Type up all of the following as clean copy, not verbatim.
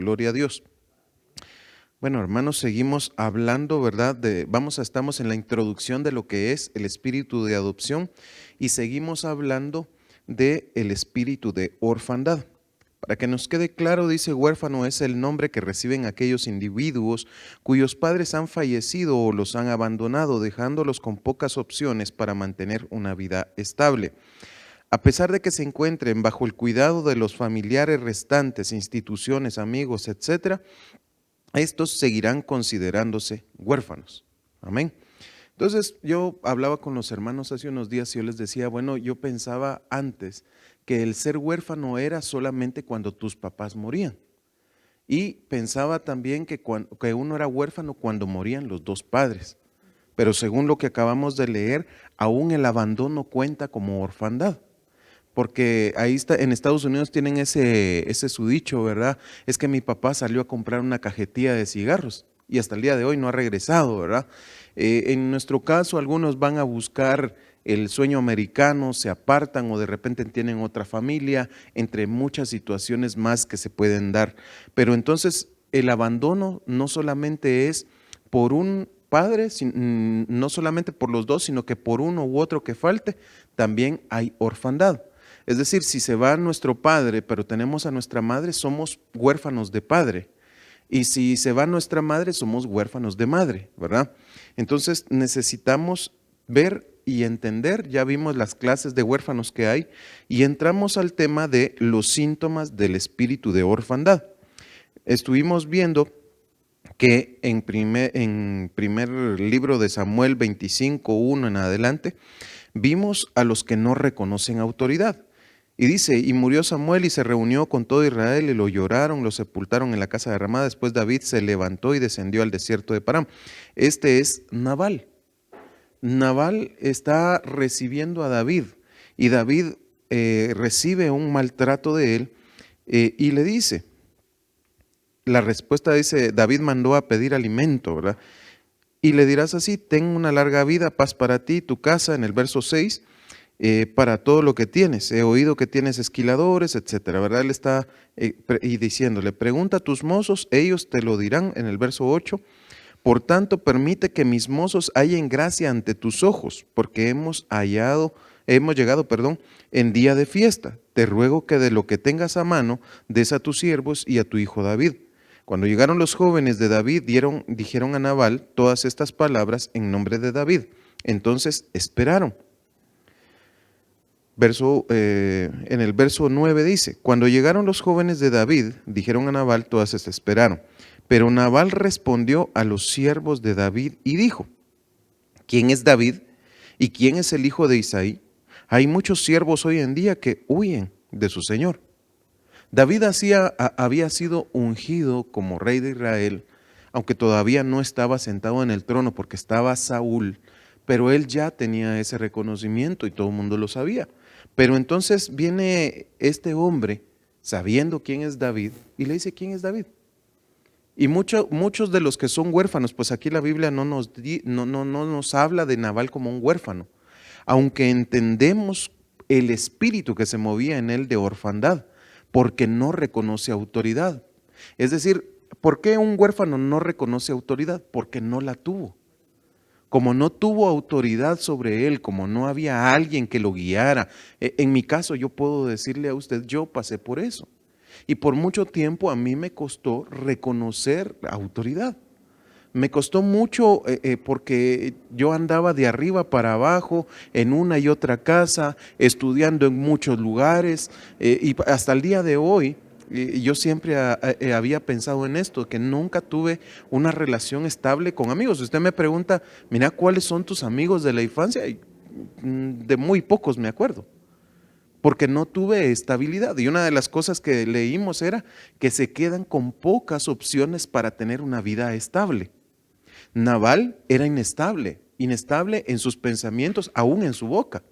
Gloria a Dios. Bueno, hermanos, seguimos hablando, ¿verdad? Estamos en la introducción de lo que es el espíritu de adopción y seguimos hablando del espíritu de orfandad. Para que nos quede claro, dice huérfano es el nombre que reciben aquellos individuos cuyos padres han fallecido o los han abandonado, dejándolos con pocas opciones para mantener una vida estable. A pesar de que se encuentren bajo el cuidado de los familiares restantes, instituciones, amigos, etcétera, estos seguirán considerándose huérfanos. Amén. Entonces yo hablaba con los hermanos hace unos días y yo les decía, bueno, yo pensaba antes que el ser huérfano era solamente cuando tus papás morían. Y pensaba también que uno era huérfano cuando morían los dos padres. Pero según lo que acabamos de leer, aún el abandono cuenta como orfandad. Porque ahí está, en Estados Unidos tienen ese su dicho, ¿verdad? Es que mi papá salió a comprar una cajetilla de cigarros y hasta el día de hoy no ha regresado, ¿verdad? En nuestro caso, algunos van a buscar el sueño americano, se apartan o de repente tienen otra familia, entre muchas situaciones más que se pueden dar. Pero entonces el abandono no solamente es por un padre, no solamente por los dos, sino que por uno u otro que falte, también hay orfandad. Es decir, si se va nuestro padre, pero tenemos a nuestra madre, somos huérfanos de padre. Y si se va nuestra madre, somos huérfanos de madre, ¿verdad? Entonces necesitamos ver y entender, ya vimos las clases de huérfanos que hay, y entramos al tema de los síntomas del espíritu de orfandad. Estuvimos viendo que en primer libro de Samuel 25:1 en adelante, vimos a los que no reconocen autoridad. Y dice, y murió Samuel y se reunió con todo Israel y lo lloraron, lo sepultaron en la casa de Ramá. Después David se levantó y descendió al desierto de Param. Este es Nabal. Nabal está recibiendo a David y David recibe un maltrato de él y le dice, la respuesta dice, David mandó a pedir alimento, ¿verdad? Y le dirás así, ten una larga vida, paz para ti, tu casa, en el verso 6, para todo lo que tienes. He oído que tienes esquiladores, etcétera, ¿verdad? Él está y diciéndole, pregunta a tus mozos, ellos te lo dirán en el verso 8. Por tanto, permite que mis mozos hallen gracia ante tus ojos, porque hemos llegado, en día de fiesta. Te ruego que de lo que tengas a mano des a tus siervos y a tu hijo David. Cuando llegaron los jóvenes de David, dijeron a Nabal todas estas palabras en nombre de David. Entonces esperaron. En el verso 9 dice, cuando llegaron los jóvenes de David, dijeron a Nabal, todas estas esperaron. Pero Nabal respondió a los siervos de David y dijo, ¿quién es David y quién es el hijo de Isaí? Hay muchos siervos hoy en día que huyen de su señor. David había sido ungido como rey de Israel, aunque todavía no estaba sentado en el trono porque estaba Saúl, pero él ya tenía ese reconocimiento y todo el mundo lo sabía. Pero entonces viene este hombre sabiendo quién es David y le dice, ¿quién es David? Y muchos de los que son huérfanos, pues aquí la Biblia no nos habla de Nabal como un huérfano, aunque entendemos el espíritu que se movía en él de orfandad, porque no reconoce autoridad. Es decir, ¿por qué un huérfano no reconoce autoridad? Porque no la tuvo. Como no tuvo autoridad sobre él, como no había alguien que lo guiara. En mi caso yo puedo decirle a usted, yo pasé por eso. Y por mucho tiempo a mí me costó reconocer autoridad. Me costó mucho porque yo andaba de arriba para abajo en una y otra casa, estudiando en muchos lugares y hasta el día de hoy yo siempre había pensado en esto, que nunca tuve una relación estable con amigos. Si usted me pregunta, mira, ¿cuáles son tus amigos de la infancia? De muy pocos me acuerdo, porque no tuve estabilidad. Y una de las cosas que leímos era que se quedan con pocas opciones para tener una vida estable. Nabal era inestable en sus pensamientos, aún en su boca.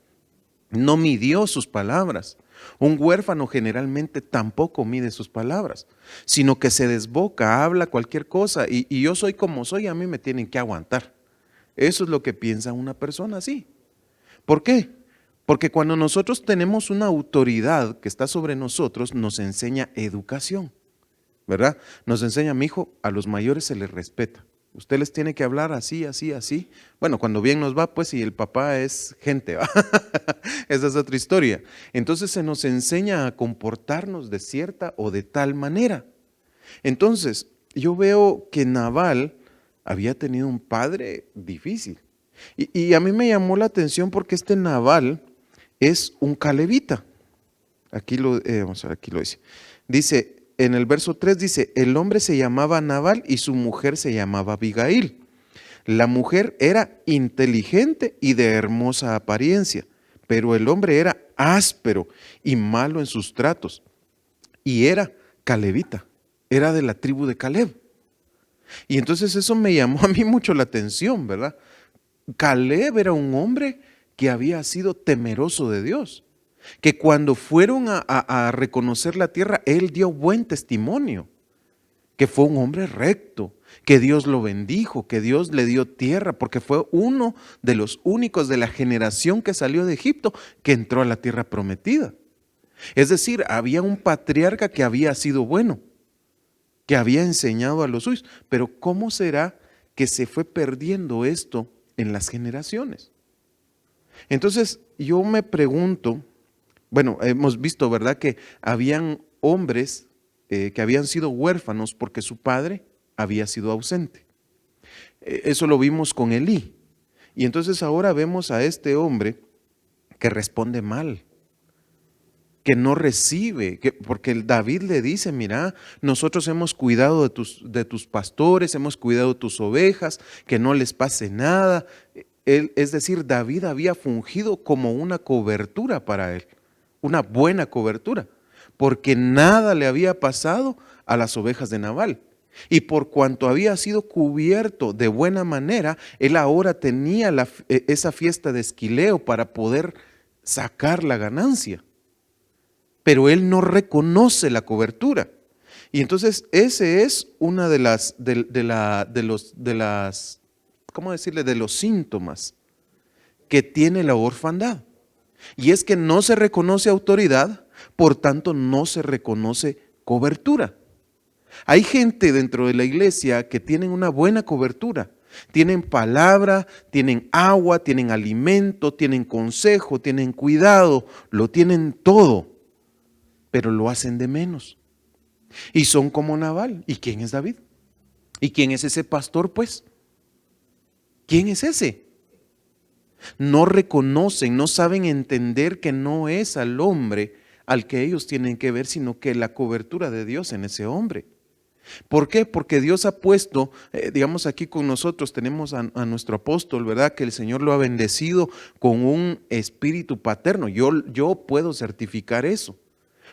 No midió sus palabras. Un huérfano generalmente tampoco mide sus palabras, sino que se desboca, habla cualquier cosa y yo soy como soy, a mí me tienen que aguantar. Eso es lo que piensa una persona así. ¿Por qué? Porque cuando nosotros tenemos una autoridad que está sobre nosotros, nos enseña educación. ¿verdad? Nos enseña, mi hijo, a los mayores se les respeta. Usted les tiene que hablar así, así, así. Bueno, cuando bien nos va, pues, y el papá es gente, ¿va? Esa es otra historia. Entonces se nos enseña a comportarnos de cierta o de tal manera. Entonces, yo veo que Nabal había tenido un padre difícil. Y a mí me llamó la atención porque este Nabal es un calebita. Vamos a ver, aquí lo dice. Dice, en el verso 3 dice, el hombre se llamaba Nabal y su mujer se llamaba Abigail. La mujer era inteligente y de hermosa apariencia, pero el hombre era áspero y malo en sus tratos. Y era calebita, era de la tribu de Caleb. Y entonces eso me llamó a mí mucho la atención, ¿verdad? Caleb era un hombre que había sido temeroso de Dios, que cuando fueron a reconocer la tierra, él dio buen testimonio, que fue un hombre recto, que Dios lo bendijo, que Dios le dio tierra, porque fue uno de los únicos de la generación que salió de Egipto que entró a la tierra prometida. Es decir, había un patriarca que había sido bueno, que había enseñado a los suyos, pero ¿cómo será que se fue perdiendo esto en las generaciones? Entonces yo me pregunto, bueno, hemos visto, ¿verdad?, que habían hombres que habían sido huérfanos porque su padre había sido ausente. Eso lo vimos con Elí. Y entonces ahora vemos a este hombre que responde mal, que no recibe, porque el David le dice, mira, nosotros hemos cuidado de tus pastores, hemos cuidado de tus ovejas, que no les pase nada. Es decir, David había fungido como una cobertura para él, una buena cobertura, porque nada le había pasado a las ovejas de Nabal. Y por cuanto había sido cubierto de buena manera, él ahora tenía esa fiesta de esquileo para poder sacar la ganancia. Pero él no reconoce la cobertura. Y entonces ese es una de ¿cómo decirle?, de los síntomas que tiene la orfandad. Y es que no se reconoce autoridad, por tanto no se reconoce cobertura. Hay gente dentro de la iglesia que tienen una buena cobertura. Tienen palabra, tienen agua, tienen alimento, tienen consejo, tienen cuidado, lo tienen todo, pero lo hacen de menos. Y son como Nabal. ¿Y quién es David? ¿Y quién es ese pastor, pues? ¿Quién es ese? No reconocen, no saben entender que no es al hombre al que ellos tienen que ver, sino que la cobertura de Dios en ese hombre. ¿Por qué? Porque Dios ha puesto, digamos, aquí con nosotros tenemos a nuestro apóstol, ¿verdad? Que el Señor lo ha bendecido con un espíritu paterno. Yo puedo certificar eso,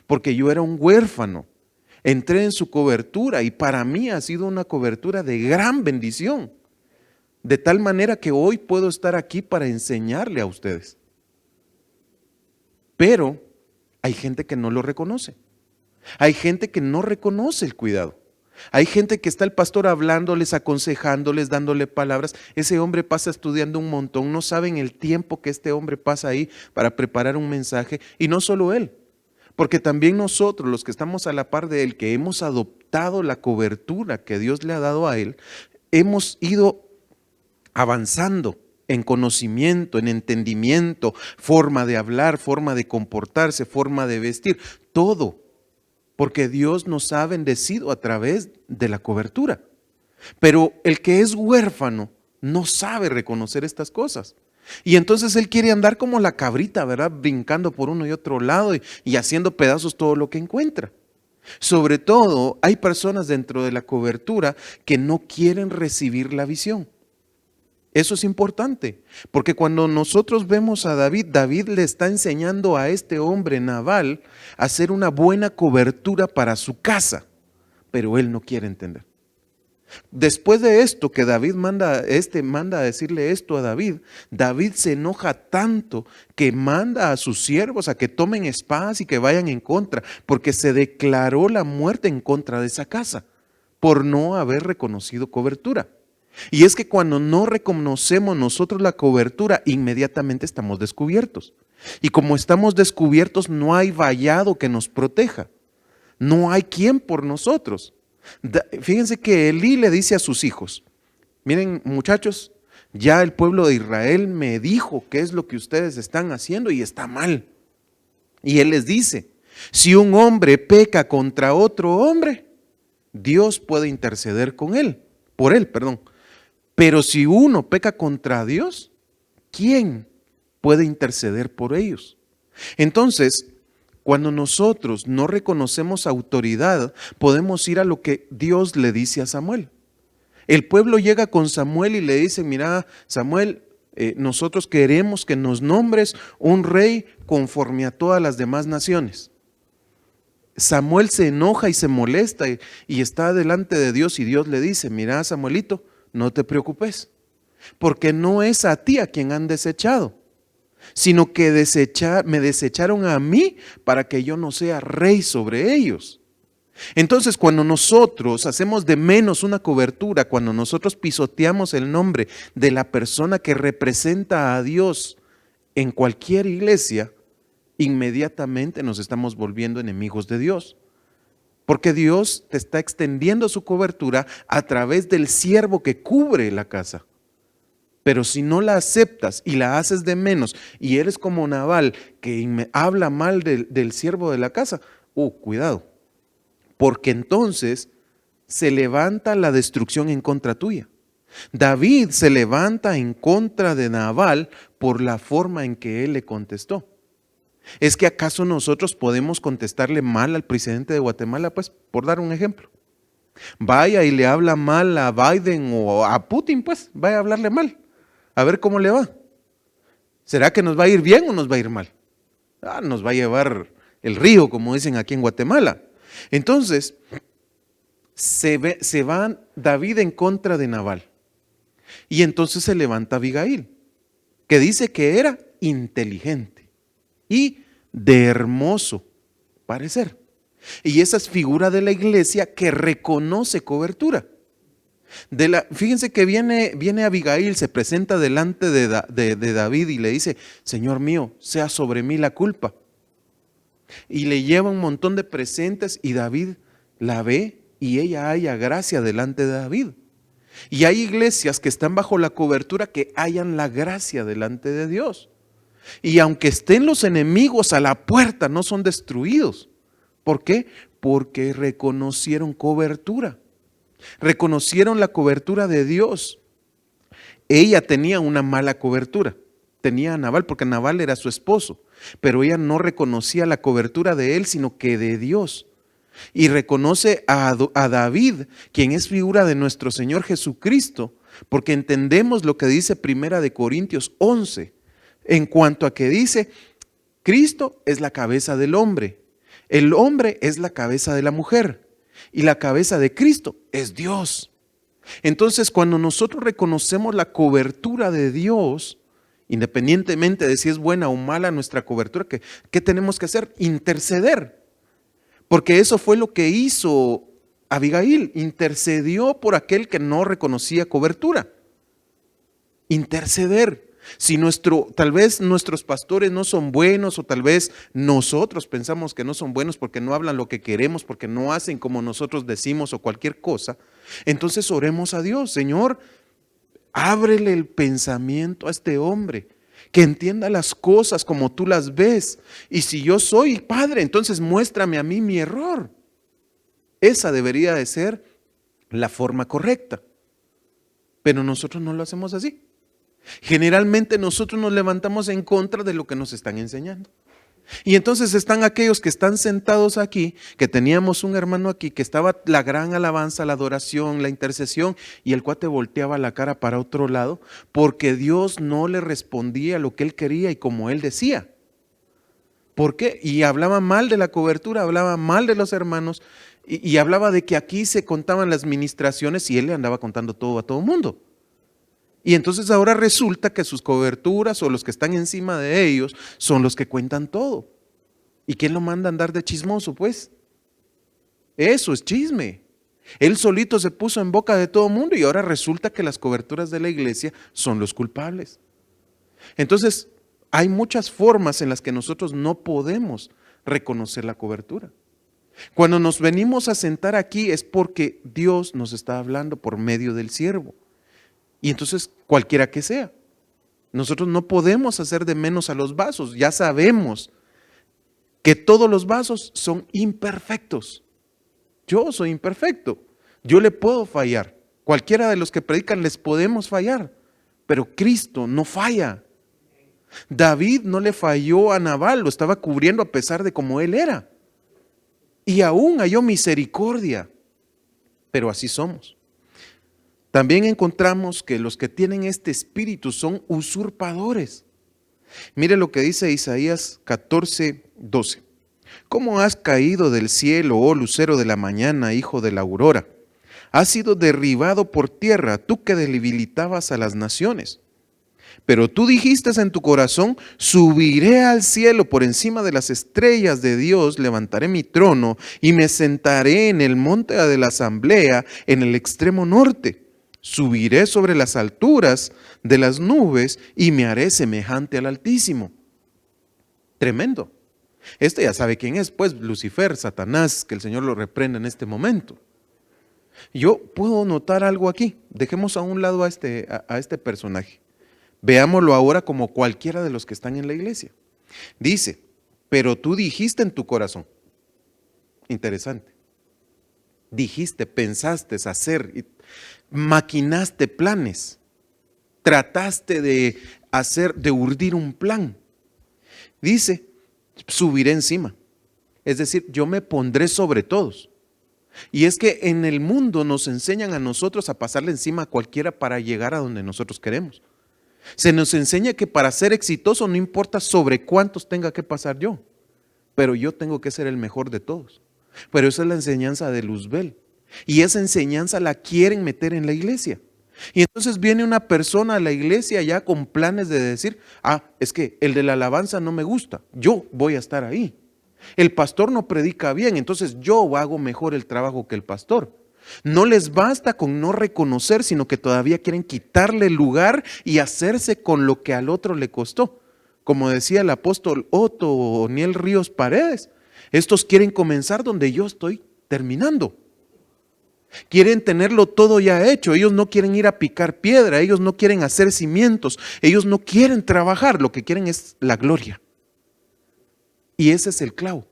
porque yo era un huérfano. Entré en su cobertura y para mí ha sido una cobertura de gran bendición. De tal manera que hoy puedo estar aquí para enseñarle a ustedes. Pero hay gente que no lo reconoce. Hay gente que no reconoce el cuidado. Hay gente que está el pastor hablándoles, aconsejándoles, dándole palabras. Ese hombre pasa estudiando un montón. No saben el tiempo que este hombre pasa ahí para preparar un mensaje. Y no solo él, porque también nosotros, los que estamos a la par de él, que hemos adoptado la cobertura que Dios le ha dado a él, hemos ido avanzando en conocimiento, en entendimiento, forma de hablar, forma de comportarse, forma de vestir, todo, porque Dios nos ha bendecido a través de la cobertura. Pero el que es huérfano no sabe reconocer estas cosas. Y entonces él quiere andar como la cabrita, ¿verdad? Brincando por uno y otro lado y haciendo pedazos todo lo que encuentra. Sobre todo, hay personas dentro de la cobertura que no quieren recibir la visión. Eso es importante, porque cuando nosotros vemos a David, David le está enseñando a este hombre Nabal a hacer una buena cobertura para su casa, pero él no quiere entender. Después de esto que David manda a decirle esto a David, David se enoja tanto que manda a sus siervos a que tomen espadas y que vayan en contra, porque se declaró la muerte en contra de esa casa por no haber reconocido cobertura. Y es que cuando no reconocemos nosotros la cobertura, inmediatamente estamos descubiertos. Y como estamos descubiertos, no hay vallado que nos proteja. No hay quien por nosotros. Fíjense que Elí le dice a sus hijos, miren muchachos, ya el pueblo de Israel me dijo qué es lo que ustedes están haciendo y está mal. Y él les dice, si un hombre peca contra otro hombre, Dios puede interceder con él, por él, perdón. Pero si uno peca contra Dios, ¿quién puede interceder por ellos? Entonces, cuando nosotros no reconocemos autoridad, podemos ir a lo que Dios le dice a Samuel. El pueblo llega con Samuel y le dice, mira, Samuel, nosotros queremos que nos nombres un rey conforme a todas las demás naciones. Samuel se enoja y se molesta y está delante de Dios y Dios le dice, mira, Samuelito, no te preocupes, porque no es a ti a quien han desechado, sino que me desecharon a mí para que yo no sea rey sobre ellos. Entonces, cuando nosotros hacemos de menos una cobertura, cuando nosotros pisoteamos el nombre de la persona que representa a Dios en cualquier iglesia, inmediatamente nos estamos volviendo enemigos de Dios. Porque Dios te está extendiendo su cobertura a través del siervo que cubre la casa. Pero si no la aceptas y la haces de menos y eres como Nabal que habla mal del siervo de la casa, cuidado. Porque entonces se levanta la destrucción en contra tuya. David se levanta en contra de Nabal por la forma en que él le contestó. ¿Es que acaso nosotros podemos contestarle mal al presidente de Guatemala? Pues, por dar un ejemplo. Vaya y le habla mal a Biden o a Putin, pues, vaya a hablarle mal. A ver cómo le va. ¿Será que nos va a ir bien o nos va a ir mal? Nos va a llevar el río, como dicen aquí en Guatemala. Entonces, se va David en contra de Nabal. Y entonces se levanta Abigail, que dice que era inteligente y de hermoso parecer. Y esa es figura de la iglesia que reconoce cobertura. Fíjense que viene Abigail, se presenta delante de David y le dice, Señor mío, sea sobre mí la culpa. Y le lleva un montón de presentes y David la ve y ella halla gracia delante de David. Y hay iglesias que están bajo la cobertura que hallan la gracia delante de Dios. Y aunque estén los enemigos a la puerta, no son destruidos. ¿Por qué? Porque reconocieron cobertura. Reconocieron la cobertura de Dios. Ella tenía una mala cobertura. Tenía a Nabal porque Nabal era su esposo. Pero ella no reconocía la cobertura de él, sino que de Dios. Y reconoce a David, quien es figura de nuestro Señor Jesucristo, porque entendemos lo que dice Primera de Corintios 11, en cuanto a que dice, Cristo es la cabeza del hombre, el hombre es la cabeza de la mujer, y la cabeza de Cristo es Dios. Entonces, cuando nosotros reconocemos la cobertura de Dios, independientemente de si es buena o mala nuestra cobertura, ¿qué tenemos que hacer? Interceder. Porque eso fue lo que hizo Abigail, intercedió por aquel que no reconocía cobertura. Interceder. Si tal vez nuestros pastores no son buenos o tal vez nosotros pensamos que no son buenos porque no hablan lo que queremos, porque no hacen como nosotros decimos o cualquier cosa, entonces oremos a Dios, Señor, ábrele el pensamiento a este hombre, que entienda las cosas como tú las ves. Y si yo soy padre, entonces muéstrame a mí mi error. Esa debería de ser la forma correcta. Pero nosotros no lo hacemos así. Generalmente nosotros nos levantamos en contra de lo que nos están enseñando. Y entonces están aquellos que están sentados aquí, que teníamos un hermano aquí, que estaba la gran alabanza, la adoración, la intercesión, y el cuate volteaba la cara para otro lado, porque Dios no le respondía lo que él quería y como él decía. ¿Por qué? Y hablaba mal de la cobertura, hablaba mal de los hermanos, y hablaba de que aquí se contaban las ministraciones y él le andaba contando todo a todo el mundo. Y entonces ahora resulta que sus coberturas o los que están encima de ellos son los que cuentan todo. ¿Y quién lo manda a andar de chismoso, pues? Eso es chisme. Él solito se puso en boca de todo el mundo y ahora resulta que las coberturas de la iglesia son los culpables. Entonces, hay muchas formas en las que nosotros no podemos reconocer la cobertura. Cuando nos venimos a sentar aquí es porque Dios nos está hablando por medio del siervo. Y entonces, cualquiera que sea, nosotros no podemos hacer de menos a los vasos. Ya sabemos que todos los vasos son imperfectos. Yo soy imperfecto. Yo le puedo fallar. Cualquiera de los que predican les podemos fallar. Pero Cristo no falla. David no le falló a Nabal, lo estaba cubriendo a pesar de cómo él era. Y aún halló misericordia. Pero así somos. También encontramos que los que tienen este espíritu son usurpadores. Mire lo que dice Isaías 14:12. ¿Cómo has caído del cielo, oh lucero de la mañana, hijo de la aurora? Has sido derribado por tierra, tú que debilitabas a las naciones. Pero tú dijiste en tu corazón, subiré al cielo por encima de las estrellas de Dios, levantaré mi trono y me sentaré en el monte de la asamblea en el extremo norte. Subiré sobre las alturas de las nubes y me haré semejante al Altísimo. Tremendo. Este ya sabe quién es, pues Lucifer, Satanás, que el Señor lo reprenda en este momento. Yo puedo notar algo aquí. Dejemos a un lado a este personaje. Veámoslo ahora como cualquiera de los que están en la iglesia. Dice, pero tú dijiste en tu corazón. Interesante. Dijiste, pensaste hacer, maquinaste planes, trataste de urdir un plan. Dice, subiré encima. Es decir, yo me pondré sobre todos. Y es que en el mundo nos enseñan a nosotros a pasarle encima a cualquiera para llegar a donde nosotros queremos. Se nos enseña que para ser exitoso no importa sobre cuántos tenga que pasar yo, pero yo tengo que ser el mejor de todos. Pero esa es la enseñanza de Luzbel. Y esa enseñanza la quieren meter en la iglesia. Y entonces viene una persona a la iglesia ya con planes de decir, es que el de la alabanza no me gusta, yo voy a estar ahí. El pastor no predica bien, entonces yo hago mejor el trabajo que el pastor. No les basta con no reconocer, sino que todavía quieren quitarle el lugar y hacerse con lo que al otro le costó. Como decía el apóstol Otto Oniel Ríos Paredes, estos quieren comenzar donde yo estoy terminando. Quieren tenerlo todo ya hecho, ellos no quieren ir a picar piedra, ellos no quieren hacer cimientos, ellos no quieren trabajar, lo que quieren es la gloria. Y ese es el clavo.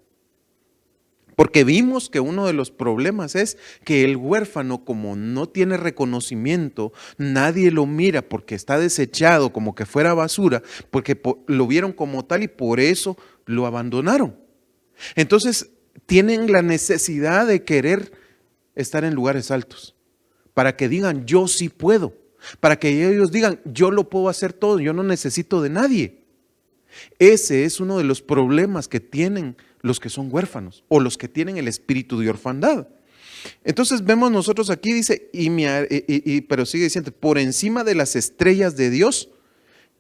Porque vimos que uno de los problemas es que el huérfano, como no tiene reconocimiento, nadie lo mira porque está desechado como que fuera basura, porque lo vieron como tal y por eso lo abandonaron. Entonces tienen la necesidad de querer estar en lugares altos, para que digan yo sí puedo, para que ellos digan yo lo puedo hacer todo, yo no necesito de nadie. Ese es uno de los problemas que tienen los que son huérfanos o los que tienen el espíritu de orfandad. Entonces vemos nosotros aquí, dice, pero sigue diciendo, por encima de las estrellas de Dios.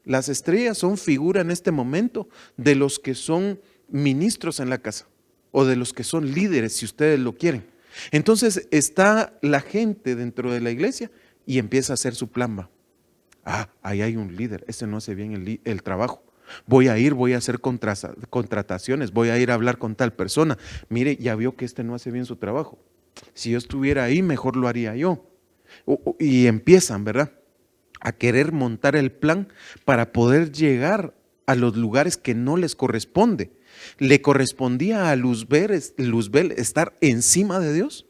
Las estrellas son figura en este momento de los que son ministros en la casa o de los que son líderes, si ustedes lo quieren. Entonces está la gente dentro de la iglesia y empieza a hacer su plan. Ahí hay un líder, ese no hace bien el trabajo. Voy a hacer contrataciones, voy a ir a hablar con tal persona. Mire, ya vio que este no hace bien su trabajo. Si yo estuviera ahí, mejor lo haría yo. Y empiezan, ¿verdad?, a querer montar el plan para poder llegar a los lugares que no les corresponde. ¿Le correspondía a Luzbel estar encima de Dios?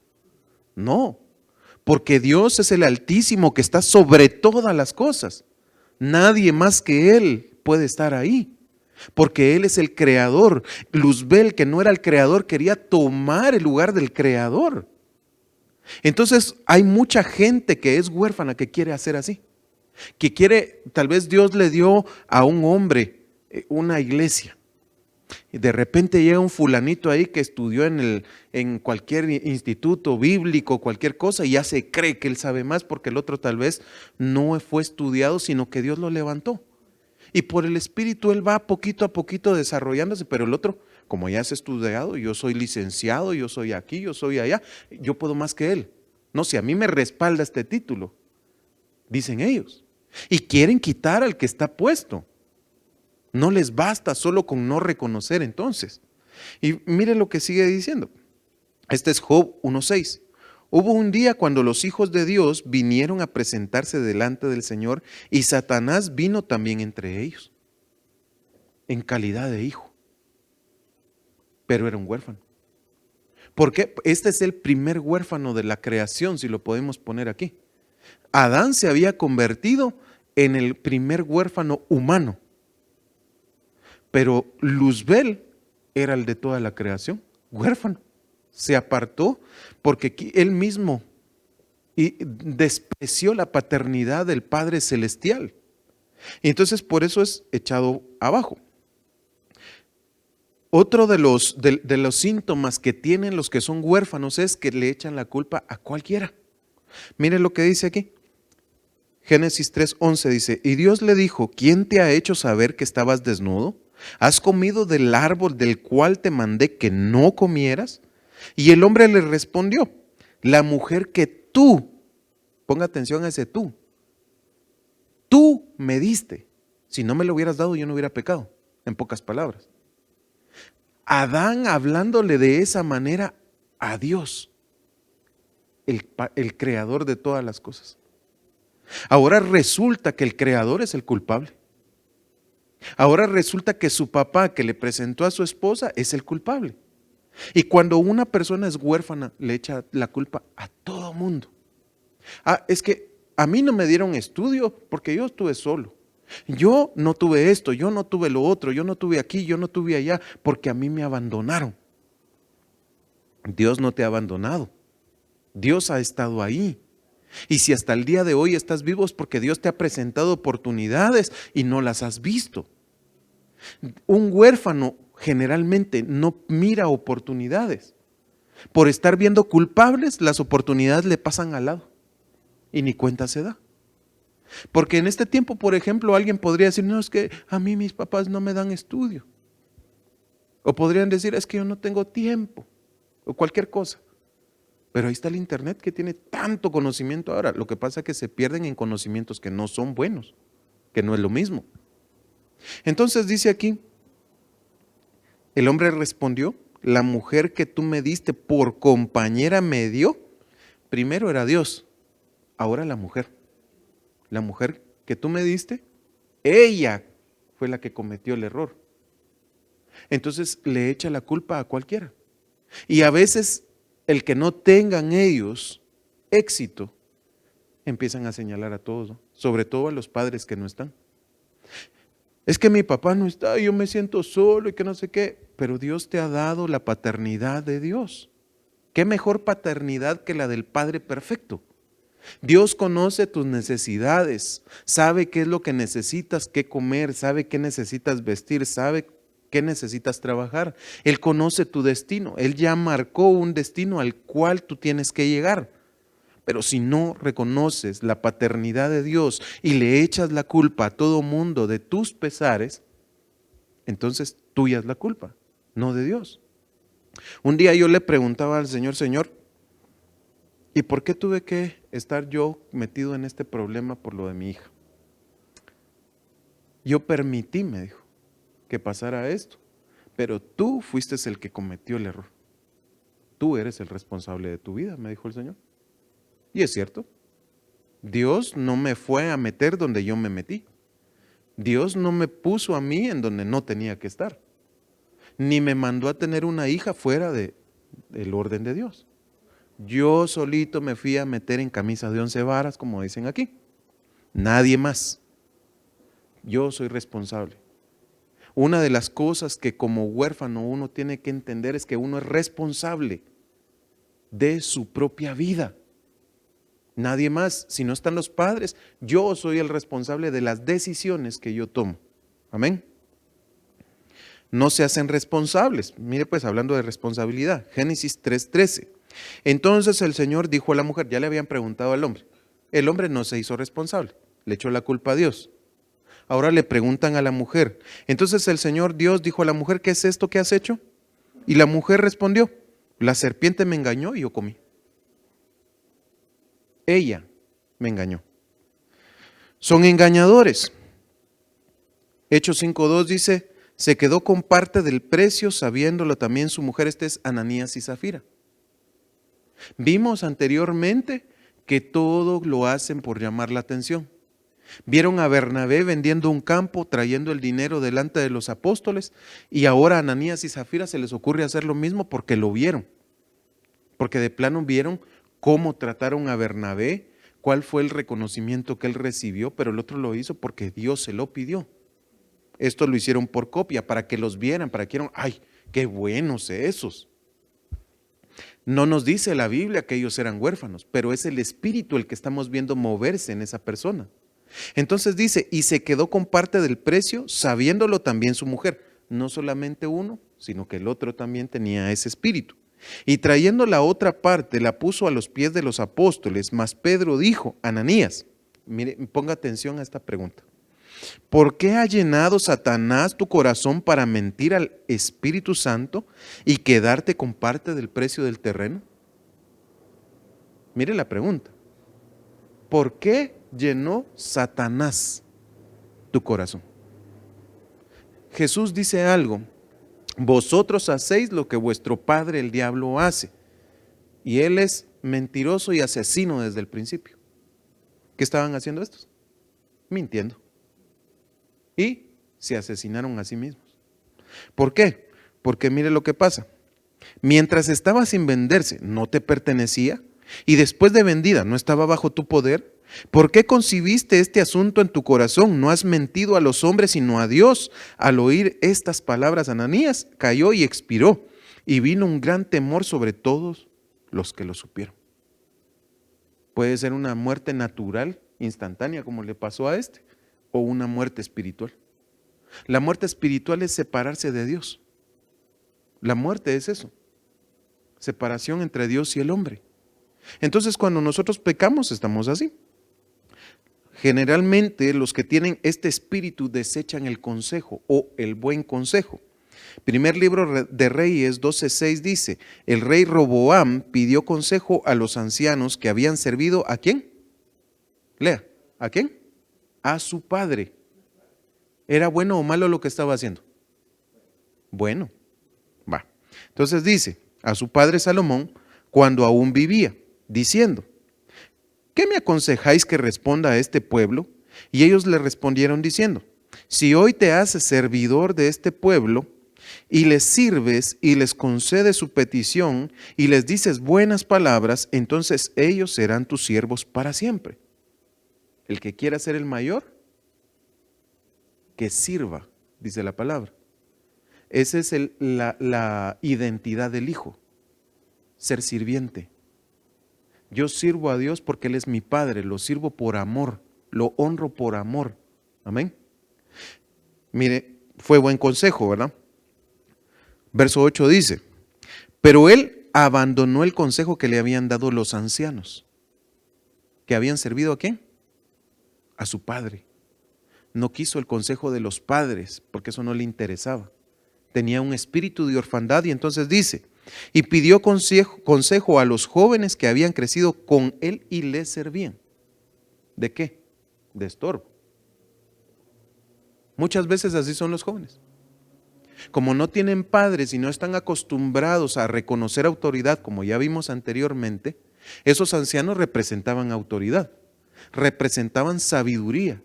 No, porque Dios es el Altísimo que está sobre todas las cosas. Nadie más que Él puede estar ahí, porque Él es el creador. Luzbel, que no era el creador, quería tomar el lugar del creador. Entonces hay mucha gente que es huérfana que quiere hacer así, que quiere, tal vez Dios le dio a un hombre una iglesia y de repente llega un fulanito ahí que estudió en cualquier instituto bíblico, cualquier cosa, y ya se cree que él sabe más porque el otro tal vez no fue estudiado, sino que Dios lo levantó. Y por el Espíritu él va poquito a poquito desarrollándose, pero el otro, como ya es estudiado, yo soy licenciado, yo soy aquí, yo soy allá, yo puedo más que él. No, si a mí me respalda este título, dicen ellos. Y quieren quitar al que está puesto. No les basta solo con no reconocer entonces. Y mire lo que sigue diciendo. Este es Job 1:6. Hubo un día cuando los hijos de Dios vinieron a presentarse delante del Señor y Satanás vino también entre ellos, en calidad de hijo, pero era un huérfano. Porque este es el primer huérfano de la creación, si lo podemos poner aquí. Adán se había convertido en el primer huérfano humano, pero Luzbel era el de toda la creación, huérfano. Se apartó porque él mismo despreció la paternidad del Padre Celestial. Y entonces por eso es echado abajo. Otro de los síntomas que tienen los que son huérfanos es que le echan la culpa a cualquiera. Miren lo que dice aquí. Génesis 3:11 dice, y Dios le dijo, ¿quién te ha hecho saber que estabas desnudo? ¿Has comido del árbol del cual te mandé que no comieras? Y el hombre le respondió, la mujer que tú, ponga atención a ese tú me diste. Si no me lo hubieras dado, yo no hubiera pecado, en pocas palabras. Adán hablándole de esa manera a Dios, el creador de todas las cosas. Ahora resulta que el creador es el culpable. Ahora resulta que su papá que le presentó a su esposa es el culpable. Y cuando una persona es huérfana, le echa la culpa a todo mundo. Es que a mí no me dieron estudio porque yo estuve solo. Yo no tuve esto, yo no tuve lo otro, yo no tuve aquí, yo no tuve allá, porque a mí me abandonaron. Dios no te ha abandonado. Dios ha estado ahí. Y si hasta el día de hoy estás vivo es porque Dios te ha presentado oportunidades y no las has visto. Un huérfano generalmente no mira oportunidades. Por estar viendo culpables, las oportunidades le pasan al lado y ni cuenta se da. Porque en este tiempo, por ejemplo, alguien podría decir, no, es que a mí mis papás no me dan estudio. O podrían decir, es que yo no tengo tiempo, o cualquier cosa. Pero ahí está el internet que tiene tanto conocimiento ahora. Lo que pasa es que se pierden en conocimientos que no son buenos, que no es lo mismo. Entonces dice aquí, el hombre respondió, la mujer que tú me diste por compañera me dio, primero era Dios, ahora la mujer. La mujer que tú me diste, ella fue la que cometió el error. Entonces le echa la culpa a cualquiera. Y a veces el que no tengan ellos éxito, empiezan a señalar a todos, ¿no? Sobre todo a los padres que no están. Es que mi papá no está, yo me siento solo y que no sé qué, pero Dios te ha dado la paternidad de Dios. ¿Qué mejor paternidad que la del Padre perfecto? Dios conoce tus necesidades, sabe qué es lo que necesitas que comer, sabe qué necesitas vestir, sabe qué necesitas trabajar. Él conoce tu destino, Él ya marcó un destino al cual tú tienes que llegar. Pero si no reconoces la paternidad de Dios y le echas la culpa a todo mundo de tus pesares, entonces tuya es la culpa, no de Dios. Un día yo le preguntaba al Señor, Señor, ¿y por qué tuve que estar yo metido en este problema por lo de mi hija? Yo permití, me dijo, que pasara esto, pero tú fuiste el que cometió el error. Tú eres el responsable de tu vida, me dijo el Señor. Y es cierto, Dios no me fue a meter donde yo me metí. Dios no me puso a mí en donde no tenía que estar. Ni me mandó a tener una hija fuera del orden de Dios. Yo solito me fui a meter en camisa de 11 varas, como dicen aquí. Nadie más. Yo soy responsable. Una de las cosas que como huérfano uno tiene que entender es que uno es responsable de su propia vida. Nadie más. Si no están los padres, yo soy el responsable de las decisiones que yo tomo. Amén. No se hacen responsables. Mire pues, hablando de responsabilidad, Génesis 3:13. Entonces el Señor dijo a la mujer, ya le habían preguntado al hombre. El hombre no se hizo responsable, le echó la culpa a Dios. Ahora le preguntan a la mujer. Entonces el Señor Dios dijo a la mujer, ¿qué es esto que has hecho? Y la mujer respondió, la serpiente me engañó y yo comí. Ella me engañó. Son engañadores. Hechos 5:2 dice, se quedó con parte del precio sabiéndolo también su mujer. Este es Ananías y Zafira. Vimos anteriormente que todo lo hacen por llamar la atención. Vieron a Bernabé vendiendo un campo, trayendo el dinero delante de los apóstoles, y ahora a Ananías y Zafira se les ocurre hacer lo mismo porque lo vieron. Porque de plano vieron cómo trataron a Bernabé, cuál fue el reconocimiento que él recibió, pero el otro lo hizo porque Dios se lo pidió. Esto lo hicieron por copia, para que los vieran, para que dijeran, ¡ay, qué buenos esos! No nos dice la Biblia que ellos eran huérfanos, pero es el Espíritu el que estamos viendo moverse en esa persona. Entonces dice, y se quedó con parte del precio, sabiéndolo también su mujer. No solamente uno, sino que el otro también tenía ese espíritu. Y trayendo la otra parte, la puso a los pies de los apóstoles, mas Pedro dijo, Ananías, mire, ponga atención a esta pregunta. ¿Por qué ha llenado Satanás tu corazón para mentir al Espíritu Santo y quedarte con parte del precio del terreno? Mire la pregunta. ¿Por qué llenó Satanás tu corazón? Jesús dice algo, vosotros hacéis lo que vuestro padre el diablo hace, y él es mentiroso y asesino desde el principio. ¿Qué estaban haciendo estos? Mintiendo. Y se asesinaron a sí mismos. ¿Por qué? Porque mire lo que pasa. Mientras estaba sin venderse, no te pertenecía, y después de vendida no estaba bajo tu poder. ¿Por qué concibiste este asunto en tu corazón? No has mentido a los hombres, sino a Dios. Al oír estas palabras, Ananías cayó y expiró, y vino un gran temor sobre todos los que lo supieron. Puede ser una muerte natural, instantánea, como le pasó a este, o una muerte espiritual. La muerte espiritual es separarse de Dios. La muerte es eso, separación entre Dios y el hombre. Entonces, cuando nosotros pecamos, estamos así. Generalmente los que tienen este espíritu desechan el consejo o el buen consejo. Primer libro de Reyes 12:6 dice, el rey Roboam pidió consejo a los ancianos que habían servido ¿a quién? Lea, ¿a quién? A su padre. ¿Era bueno o malo lo que estaba haciendo? Bueno, va. Entonces dice, a su padre Salomón, cuando aún vivía, diciendo, ¿qué me aconsejáis que responda a este pueblo? Y ellos le respondieron diciendo, si hoy te haces servidor de este pueblo y les sirves y les concedes su petición y les dices buenas palabras, entonces ellos serán tus siervos para siempre. El que quiera ser el mayor, que sirva, dice la palabra. Esa es la identidad del hijo, ser sirviente. Yo sirvo a Dios porque Él es mi Padre, lo sirvo por amor, lo honro por amor. Amén. Mire, fue buen consejo, ¿verdad? Verso 8 dice, pero él abandonó el consejo que le habían dado los ancianos, que habían servido ¿a quién? A su padre. No quiso el consejo de los padres, porque eso no le interesaba. Tenía un espíritu de orfandad y entonces dice, y pidió consejo a los jóvenes que habían crecido con él y le servían. ¿De qué? De estorbo. Muchas veces así son los jóvenes. Como no tienen padres y no están acostumbrados a reconocer autoridad, como ya vimos anteriormente, esos ancianos representaban autoridad, representaban sabiduría,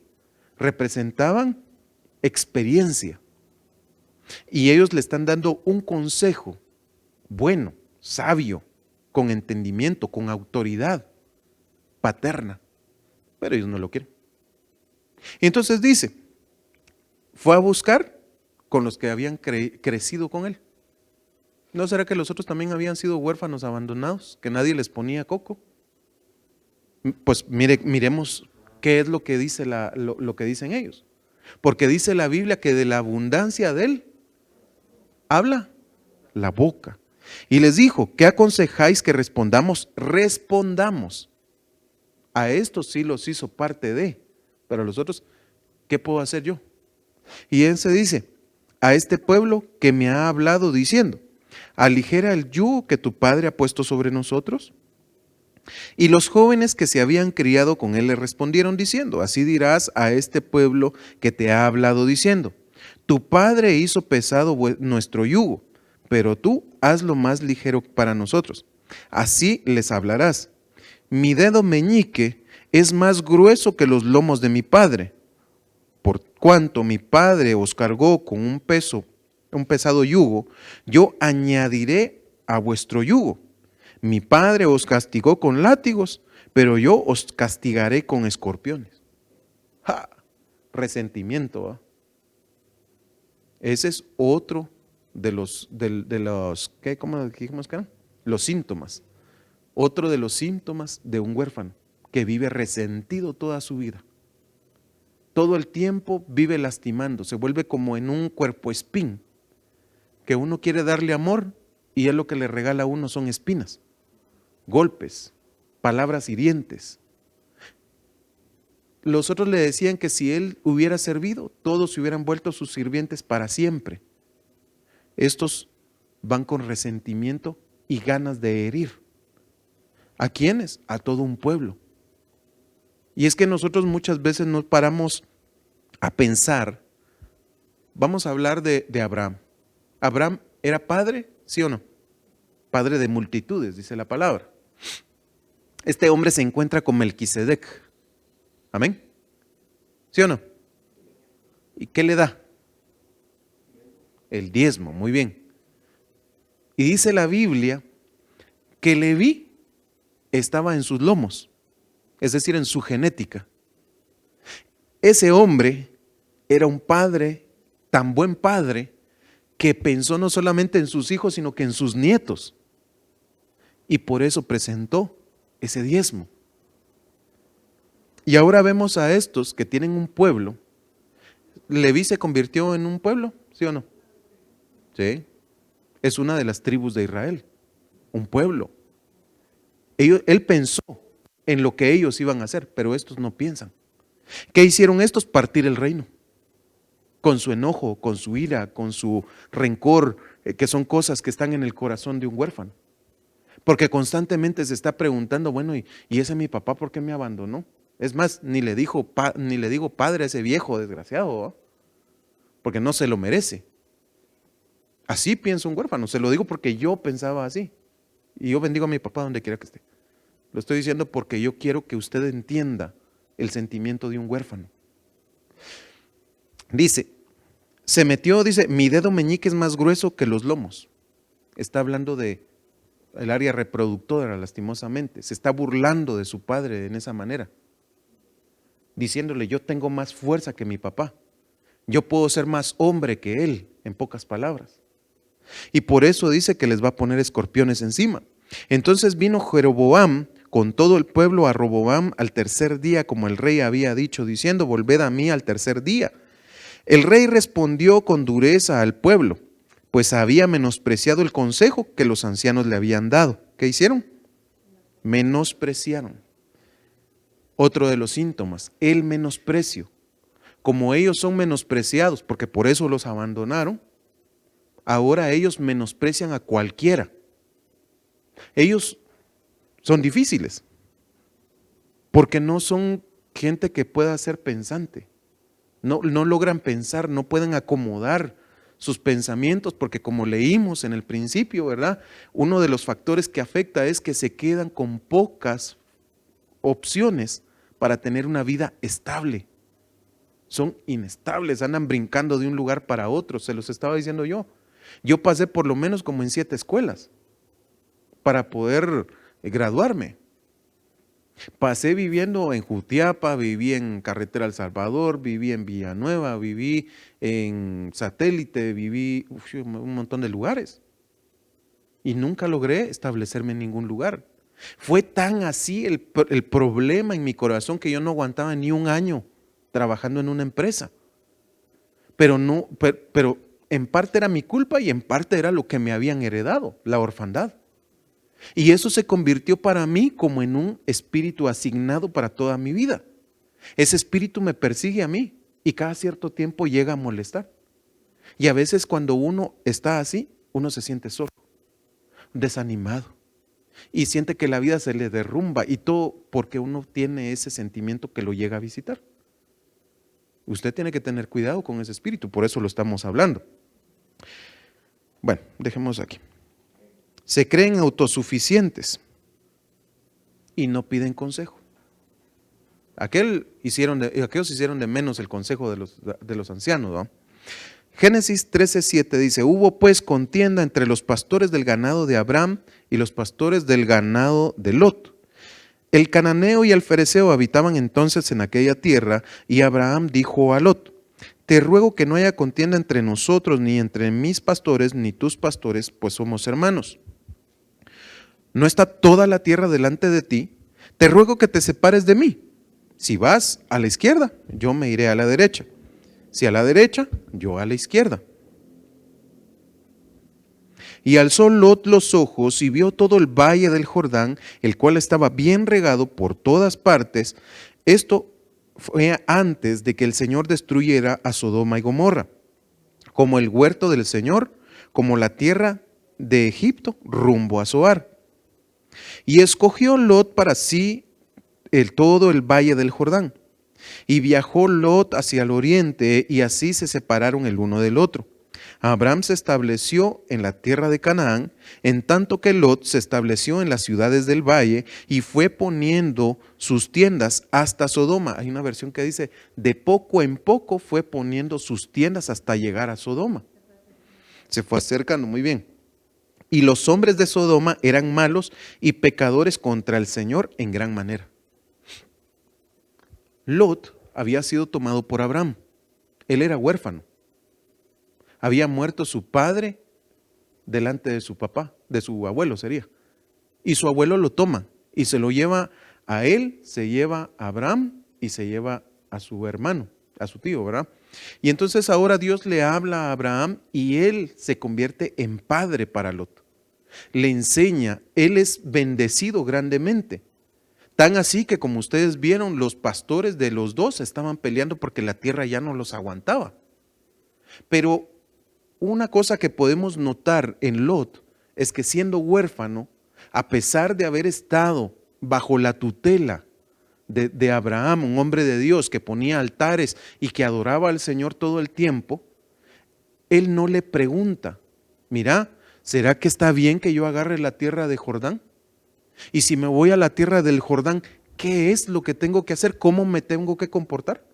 representaban experiencia. Y ellos le están dando un consejo bueno, sabio, con entendimiento, con autoridad paterna, pero ellos no lo quieren. Y entonces dice, fue a buscar con los que habían crecido con él. ¿No será que los otros también habían sido huérfanos abandonados, que nadie les ponía coco? Pues miremos qué es lo que dice lo que dicen ellos. Porque dice la Biblia que de la abundancia de él habla la boca. Y les dijo, ¿qué aconsejáis que respondamos? Respondamos. A estos sí los hizo parte de, pero a los otros, ¿qué puedo hacer yo? Y él se dice, a este pueblo que me ha hablado diciendo, aligera el yugo que tu padre ha puesto sobre nosotros. Y los jóvenes que se habían criado con él le respondieron diciendo, así dirás a este pueblo que te ha hablado diciendo, tu padre hizo pesado nuestro yugo, pero tú hazlo más ligero para nosotros. Así les hablarás. Mi dedo meñique es más grueso que los lomos de mi padre. Por cuanto mi padre os cargó con un pesado yugo, yo añadiré a vuestro yugo. Mi padre os castigó con látigos, pero yo os castigaré con escorpiones. ¡Ja! Resentimiento, ¿va? Ese es otro de los ¿qué? ¿Cómo dijimos que eran? Los síntomas. Otro de los síntomas de un huérfano que vive resentido toda su vida. Todo el tiempo vive lastimando, se vuelve como en un cuerpo espín, que uno quiere darle amor y él lo que le regala a uno son espinas, golpes, palabras hirientes. Los otros le decían que si él hubiera servido, todos se hubieran vuelto sus sirvientes para siempre. Estos van con resentimiento y ganas de herir. ¿A quiénes? A todo un pueblo. Y es que nosotros muchas veces nos paramos a pensar, vamos a hablar de Abraham. ¿Abraham era padre? ¿Sí o no? Padre de multitudes, dice la palabra. Este hombre se encuentra con Melquisedec. ¿Amén? ¿Sí o no? ¿Y qué le da? El diezmo, muy bien. Y dice la Biblia que Leví estaba en sus lomos, es decir, en su genética. Ese hombre era un padre, tan buen padre, que pensó no solamente en sus hijos, sino que en sus nietos. Y por eso presentó ese diezmo. Y ahora vemos a estos que tienen un pueblo. ¿Leví se convirtió en un pueblo? ¿Sí o no? Sí. Es una de las tribus de Israel, un pueblo. Él pensó en lo que ellos iban a hacer, pero estos no piensan. ¿Qué hicieron estos? Partir el reino. Con su enojo, con su ira, con su rencor, que son cosas que están en el corazón de un huérfano. Porque constantemente se está preguntando, bueno, ¿y ese mi papá por qué me abandonó? Es más, ni le digo padre a ese viejo desgraciado, ¿no? Porque no se lo merece. Así piensa un huérfano, se lo digo porque yo pensaba así. Y yo bendigo a mi papá donde quiera que esté. Lo estoy diciendo porque yo quiero que usted entienda el sentimiento de un huérfano. Dice, mi dedo meñique es más grueso que los lomos. Está hablando de el área reproductora, lastimosamente. Se está burlando de su padre en esa manera. Diciéndole, yo tengo más fuerza que mi papá. Yo puedo ser más hombre que él, en pocas palabras. Y por eso dice que les va a poner escorpiones encima. Entonces vino Jeroboam con todo el pueblo a Roboam al tercer día, como el rey había dicho, diciendo, volved a mí al tercer día. El rey respondió con dureza al pueblo, pues había menospreciado el consejo que los ancianos le habían dado. ¿Qué hicieron? Menospreciaron. Otro de los síntomas, el menosprecio. Como ellos son menospreciados, porque por eso los abandonaron, ahora ellos menosprecian a cualquiera. Ellos son difíciles, porque no son gente que pueda ser pensante. No logran pensar, no pueden acomodar sus pensamientos, porque como leímos en el principio, ¿verdad? Uno de los factores que afecta es que se quedan con pocas opciones para tener una vida estable. Son inestables, andan brincando de un lugar para otro, se los estaba diciendo yo. Yo pasé por lo menos como en 7 escuelas para poder graduarme. Pasé viviendo en Jutiapa, viví en Carretera El Salvador, viví en Villanueva, viví en Satélite, viví un montón de lugares. Y nunca logré establecerme en ningún lugar. Fue tan así el problema en mi corazón que yo no aguantaba ni un año trabajando en una empresa. Pero en parte era mi culpa y en parte era lo que me habían heredado, la orfandad. Y eso se convirtió para mí como en un espíritu asignado para toda mi vida. Ese espíritu me persigue a mí y cada cierto tiempo llega a molestar. Y a veces cuando uno está así, uno se siente solo, desanimado y siente que la vida se le derrumba y todo porque uno tiene ese sentimiento que lo llega a visitar. Usted tiene que tener cuidado con ese espíritu, por eso lo estamos hablando. Bueno, dejemos aquí. Se creen autosuficientes y no piden consejo. Aquellos hicieron de menos el consejo de los ancianos, ¿no? Génesis 13:7 dice: hubo pues contienda entre los pastores del ganado de Abraham y los pastores del ganado de Lot. El cananeo y el fereceo habitaban entonces en aquella tierra, y Abraham dijo a Lot: te ruego que no haya contienda entre nosotros, ni entre mis pastores, ni tus pastores, pues somos hermanos. ¿No está toda la tierra delante de ti? Te ruego que te separes de mí. Si vas a la izquierda, yo me iré a la derecha. Si a la derecha, yo a la izquierda. Y alzó Lot los ojos y vio todo el valle del Jordán, el cual estaba bien regado por todas partes. Esto fue antes de que el Señor destruyera a Sodoma y Gomorra, como el huerto del Señor, como la tierra de Egipto rumbo a Zoar. Y escogió Lot para sí todo el valle del Jordán. Y viajó Lot hacia el oriente, y así se separaron el uno del otro. Abraham se estableció en la tierra de Canaán, en tanto que Lot se estableció en las ciudades del valle y fue poniendo sus tiendas hasta Sodoma. Hay una versión que dice: de poco en poco fue poniendo sus tiendas hasta llegar a Sodoma. Se fue acercando, muy bien. Y los hombres de Sodoma eran malos y pecadores contra el Señor en gran manera. Lot había sido tomado por Abraham. Él era huérfano. Había muerto su padre delante de su papá, de su abuelo sería. Y su abuelo lo toma y se lo lleva a él, se lleva a Abraham y se lleva a su hermano, a su tío, ¿verdad? Y entonces ahora Dios le habla a Abraham y él se convierte en padre para Lot. Le enseña, él es bendecido grandemente. Tan así que, como ustedes vieron, los pastores de los dos estaban peleando porque la tierra ya no los aguantaba. Pero una cosa que podemos notar en Lot es que, siendo huérfano, a pesar de haber estado bajo la tutela de Abraham, un hombre de Dios que ponía altares y que adoraba al Señor todo el tiempo, él no le pregunta: mira, ¿será que está bien que yo agarre la tierra de Jordán? Y si me voy a la tierra del Jordán, ¿qué es lo que tengo que hacer? ¿Cómo me tengo que comportar?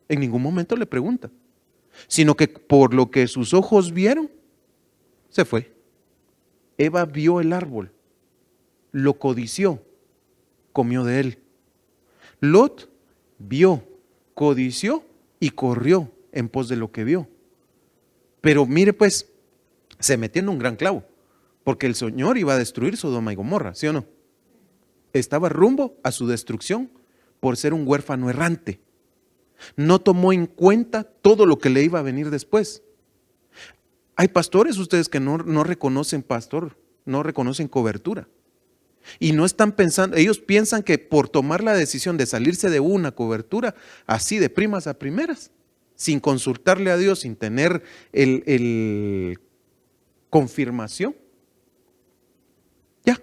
En ningún momento le pregunta, sino que por lo que sus ojos vieron, se fue. Eva vio el árbol, lo codició, comió de él. Lot vio, codició y corrió en pos de lo que vio. Pero mire pues, se metió en un gran clavo, porque el Señor iba a destruir Sodoma y Gomorra, ¿sí o no? Estaba rumbo a su destrucción por ser un huérfano errante. No tomó en cuenta todo lo que le iba a venir después. Hay pastores ustedes que no reconocen pastor, no reconocen cobertura. Y no están pensando, ellos piensan que por tomar la decisión de salirse de una cobertura, así de primas a primeras, sin consultarle a Dios, sin tener el confirmación, ya.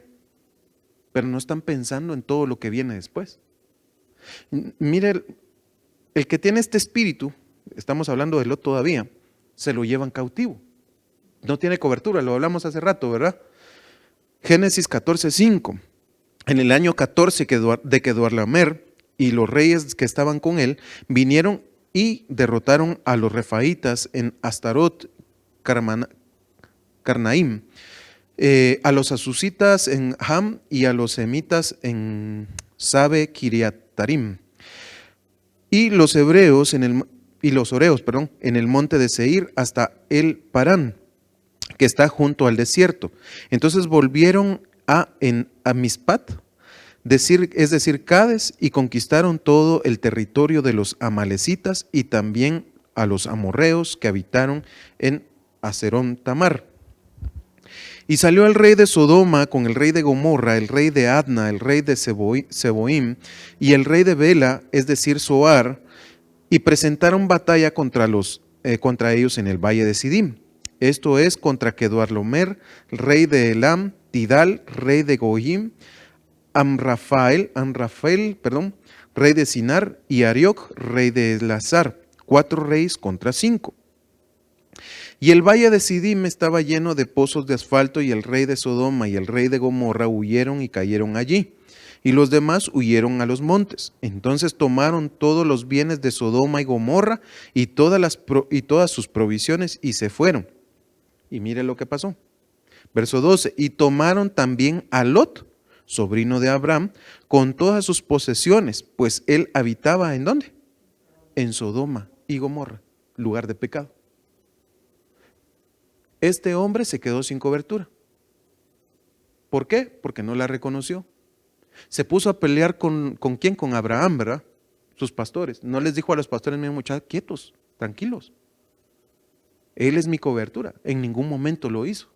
Pero no están pensando en todo lo que viene después. Mire, el que tiene este espíritu, estamos hablando de Lot todavía, se lo llevan cautivo. No tiene cobertura, lo hablamos hace rato, ¿verdad? Génesis 14:5. En el año 14 de Kedorlaomer y los reyes que estaban con él vinieron y derrotaron a los refaítas en Astarot, Carnaim, a los asusitas en Ham y a los semitas en Sabe Kiriatarim. Y los oreos en el monte de Seir hasta el Parán, que está junto al desierto. Entonces volvieron a Mispat, es decir, Cades, y conquistaron todo el territorio de los amalecitas y también a los amorreos que habitaron en Haserón Tamar. Y salió el rey de Sodoma con el rey de Gomorra, el rey de Adna, el rey de Seboim y el rey de Bela, es decir, Zoar, y presentaron batalla contra ellos en el valle de Sidim. Esto es, contra Kedorlaomer, rey de Elam, Tidal, rey de Goyim, Amrafael, rey de Sinar, y Arioc, rey de Elazar, 4 reyes contra 5. Y el valle de Sidim estaba lleno de pozos de asfalto, y el rey de Sodoma y el rey de Gomorra huyeron y cayeron allí. Y los demás huyeron a los montes. Entonces tomaron todos los bienes de Sodoma y Gomorra y todas sus provisiones y se fueron. Y mire lo que pasó. Verso 12. Y tomaron también a Lot, sobrino de Abraham, con todas sus posesiones, pues él habitaba ¿en dónde? En Sodoma y Gomorra, lugar de pecado. Este hombre se quedó sin cobertura. ¿Por qué? Porque no la reconoció. Se puso a pelear ¿con quién? Con Abraham, ¿verdad? Sus pastores. No les dijo a los pastores, miren muchachos, quietos, tranquilos. Él es mi cobertura. En ningún momento lo hizo,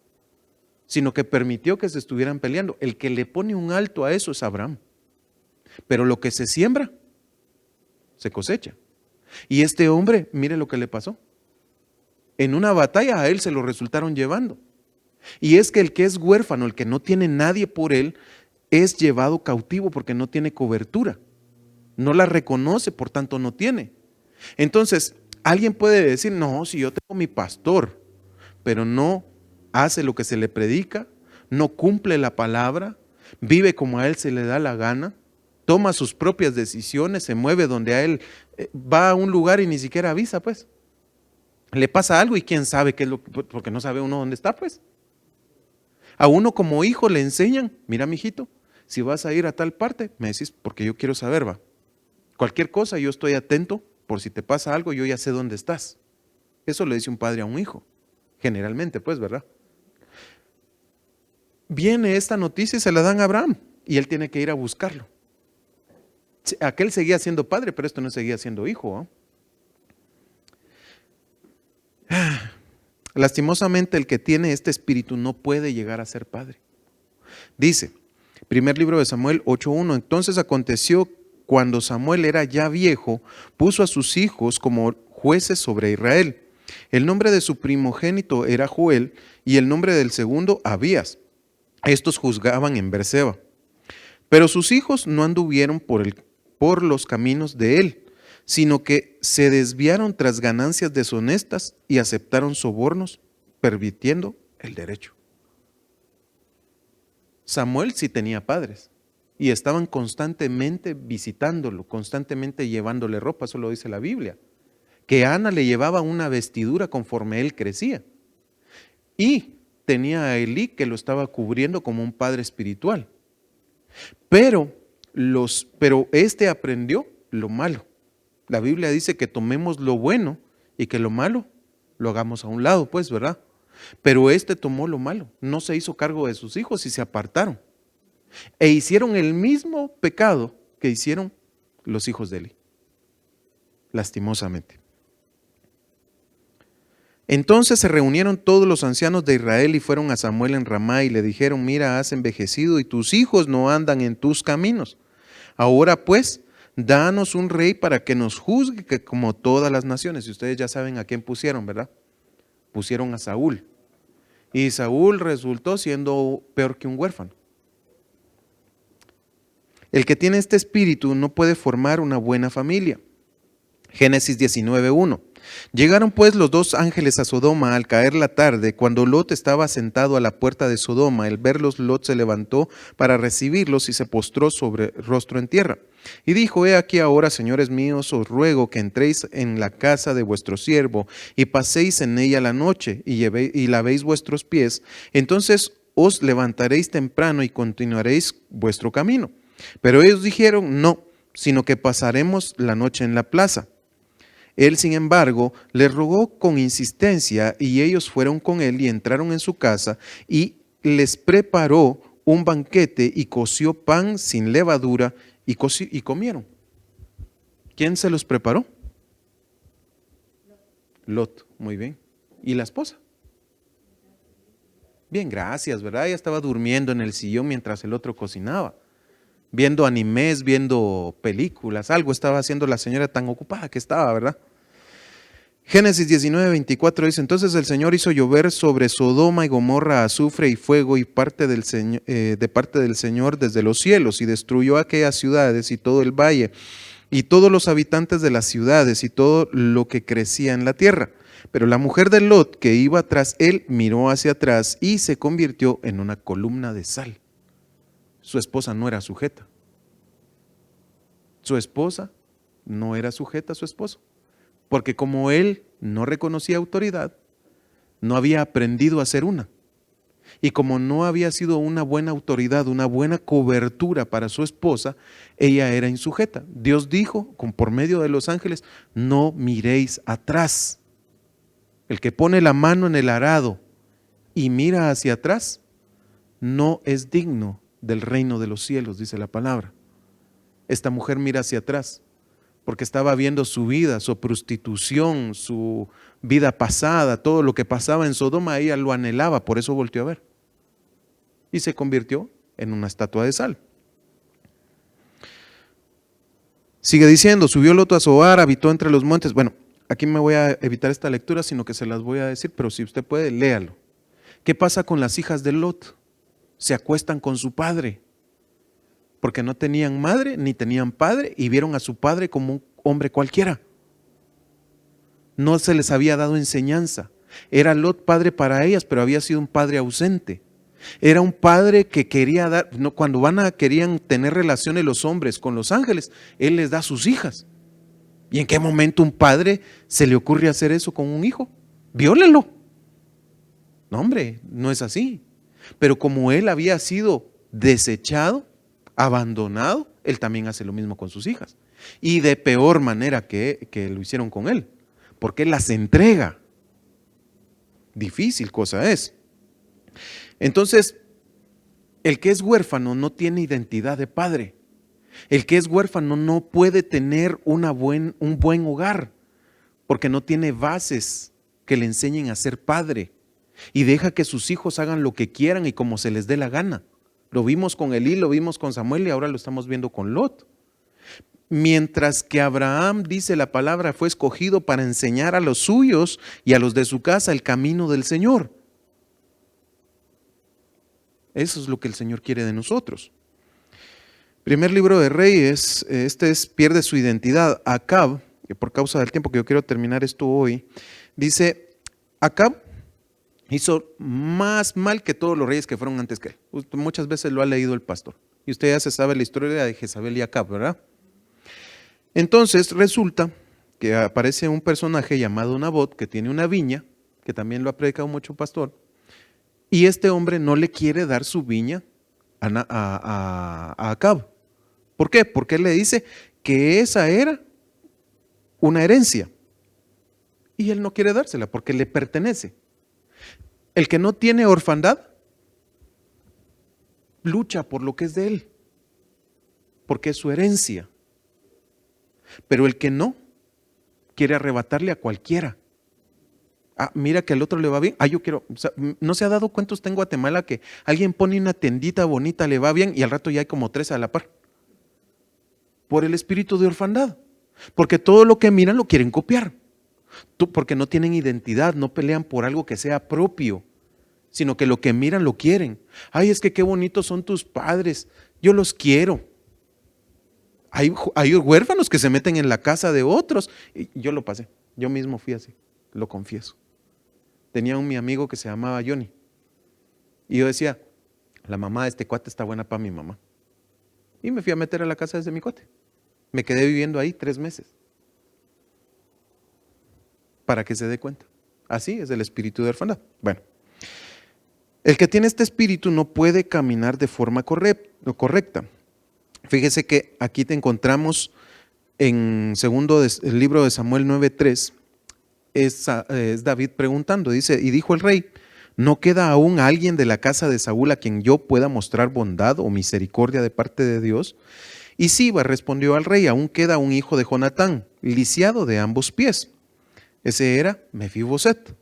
sino que permitió que se estuvieran peleando. El que le pone un alto a eso es Abraham. Pero lo que se siembra, se cosecha. Y este hombre, mire lo que le pasó. En una batalla a él se lo resultaron llevando. Y es que el que es huérfano, el que no tiene nadie por él, es llevado cautivo porque no tiene cobertura. No la reconoce, por tanto no tiene. Entonces, alguien puede decir, no, si yo tengo mi pastor, pero no hace lo que se le predica, no cumple la palabra, vive como a él se le da la gana, toma sus propias decisiones, se mueve donde a él va a un lugar y ni siquiera avisa, pues. Le pasa algo y quién sabe qué es lo que, porque no sabe uno dónde está, pues. A uno como hijo le enseñan, mira mijito, si vas a ir a tal parte, me decís porque yo quiero saber, va. Cualquier cosa yo estoy atento, por si te pasa algo yo ya sé dónde estás. Eso le dice un padre a un hijo, generalmente pues, ¿verdad? Viene esta noticia y se la dan a Abraham y él tiene que ir a buscarlo. Aquel seguía siendo padre, pero esto no seguía siendo hijo, ¿eh? Lastimosamente el que tiene este espíritu no puede llegar a ser padre. Dice, primer libro de Samuel 8:1, entonces aconteció cuando Samuel era ya viejo, puso a sus hijos como jueces sobre Israel. El nombre de su primogénito era Joel y el nombre del segundo Abías. Estos juzgaban en Beerseba. Pero sus hijos no anduvieron por los caminos de él, sino que se desviaron tras ganancias deshonestas y aceptaron sobornos, pervirtiendo el derecho. Samuel sí tenía padres y estaban constantemente visitándolo, constantemente llevándole ropa, eso lo dice la Biblia, que Ana le llevaba una vestidura conforme él crecía. Y tenía a Elí que lo estaba cubriendo como un padre espiritual. Pero este aprendió lo malo. La Biblia dice que tomemos lo bueno y que lo malo lo hagamos a un lado, pues, ¿verdad? Pero este tomó lo malo, no se hizo cargo de sus hijos y se apartaron. E hicieron el mismo pecado que hicieron los hijos de Eli, lastimosamente. Entonces se reunieron todos los ancianos de Israel y fueron a Samuel en Ramá y le dijeron, mira, has envejecido y tus hijos no andan en tus caminos. Ahora pues, danos un rey para que nos juzgue que como todas las naciones. Y ustedes ya saben a quién pusieron, ¿verdad? Pusieron a Saúl. Y Saúl resultó siendo peor que un huérfano. El que tiene este espíritu no puede formar una buena familia. Génesis 19:1. Llegaron pues los dos ángeles a Sodoma al caer la tarde. Cuando Lot estaba sentado a la puerta de Sodoma, al verlos Lot se levantó para recibirlos y se postró sobre rostro en tierra. Y dijo, he aquí ahora, señores míos, os ruego que entréis en la casa de vuestro siervo y paséis en ella la noche y lavéis vuestros pies. Entonces os levantaréis temprano y continuaréis vuestro camino. Pero ellos dijeron, no, sino que pasaremos la noche en la plaza. Él, sin embargo, les rogó con insistencia y ellos fueron con él y entraron en su casa y les preparó un banquete y coció pan sin levadura y comieron. ¿Quién se los preparó? Lot, muy bien. ¿Y la esposa? Bien, gracias, ¿verdad? Ella estaba durmiendo en el sillón mientras el otro cocinaba, viendo animes, viendo películas, algo estaba haciendo la señora tan ocupada que estaba, ¿verdad? Génesis 19:24 dice, entonces el Señor hizo llover sobre Sodoma y Gomorra azufre y fuego de parte del Señor desde los cielos y destruyó aquellas ciudades y todo el valle y todos los habitantes de las ciudades y todo lo que crecía en la tierra. Pero la mujer de Lot que iba tras él miró hacia atrás y se convirtió en una columna de sal. Su esposa no era sujeta. Su esposa no era sujeta a su esposo. Porque como él no reconocía autoridad, no había aprendido a ser una. Y como no había sido una buena autoridad, una buena cobertura para su esposa, ella era insujeta. Dios dijo, por medio de los ángeles, no miréis atrás. El que pone la mano en el arado y mira hacia atrás, no es digno del reino de los cielos, dice la palabra. Esta mujer mira hacia atrás, porque estaba viendo su vida, su prostitución, su vida pasada, todo lo que pasaba en Sodoma, ella lo anhelaba, por eso volteó a ver. Y se convirtió en una estatua de sal. Sigue diciendo, subió Lot a Zoar, habitó entre los montes. Bueno, aquí me voy a evitar esta lectura, sino que se las voy a decir, pero si usted puede, léalo. ¿Qué pasa con las hijas de Lot? Se acuestan con su padre, porque no tenían madre ni tenían padre y vieron a su padre como un hombre cualquiera. No se les había dado enseñanza. Era Lot padre para ellas, pero había sido un padre ausente. Era un padre que quería dar, no, cuando querían tener relaciones los hombres con los ángeles, él les da a sus hijas. ¿Y en qué momento un padre se le ocurre hacer eso con un hijo? Viólelo. No, hombre, no es así. Pero como él había sido desechado, abandonado, él también hace lo mismo con sus hijas. Y de peor manera que lo hicieron con él, porque él las entrega. Difícil cosa es. Entonces, el que es huérfano no tiene identidad de padre. El que es huérfano no puede tener un buen hogar, porque no tiene bases que le enseñen a ser padre. Y deja que sus hijos hagan lo que quieran y como se les dé la gana. Lo vimos con Elí, lo vimos con Samuel y ahora lo estamos viendo con Lot. Mientras que Abraham, dice la palabra, fue escogido para enseñar a los suyos y a los de su casa el camino del Señor. Eso es lo que el Señor quiere de nosotros. Primer libro de Reyes, pierde su identidad. Acab, que por causa del tiempo que yo quiero terminar esto hoy, dice, Acab hizo más mal que todos los reyes que fueron antes que él. Muchas veces lo ha leído el pastor. Y usted ya se sabe la historia de Jezabel y Acab, ¿verdad? Entonces resulta que aparece un personaje llamado Nabot, que tiene una viña, que también lo ha predicado mucho pastor, y este hombre no le quiere dar su viña a Acab. ¿Por qué? Porque él le dice que esa era una herencia. Y él no quiere dársela porque le pertenece. El que no tiene orfandad, lucha por lo que es de él, porque es su herencia. Pero el que no, quiere arrebatarle a cualquiera. Ah, mira que al otro le va bien. Ah, yo quiero. O sea, ¿no se ha dado cuenta usted en Guatemala que alguien pone una tendita bonita, le va bien y al rato ya hay como 3 a la par? Por el espíritu de orfandad. Porque todo lo que miran lo quieren copiar. Porque no tienen identidad, no pelean por algo que sea propio, sino que lo que miran lo quieren. Ay, es que qué bonitos son tus padres, yo los quiero. Hay huérfanos que se meten en la casa de otros. Y yo lo pasé, yo mismo fui así, lo confieso. Tenía mi amigo que se llamaba Johnny. Y yo decía, la mamá de este cuate está buena para mi mamá. Y me fui a meter a la casa de mi cuate. Me quedé viviendo ahí 3 meses. Para que se dé cuenta. Así es el espíritu de orfandad. Bueno, el que tiene este espíritu no puede caminar de forma correcta. Fíjese que aquí te encontramos en el libro de Samuel 9:3, es David preguntando, dice, y dijo el rey, ¿no queda aún alguien de la casa de Saúl a quien yo pueda mostrar bondad o misericordia de parte de Dios? Y Siba respondió al rey, aún queda un hijo de Jonatán, lisiado de ambos pies. Ese era Mefiboset.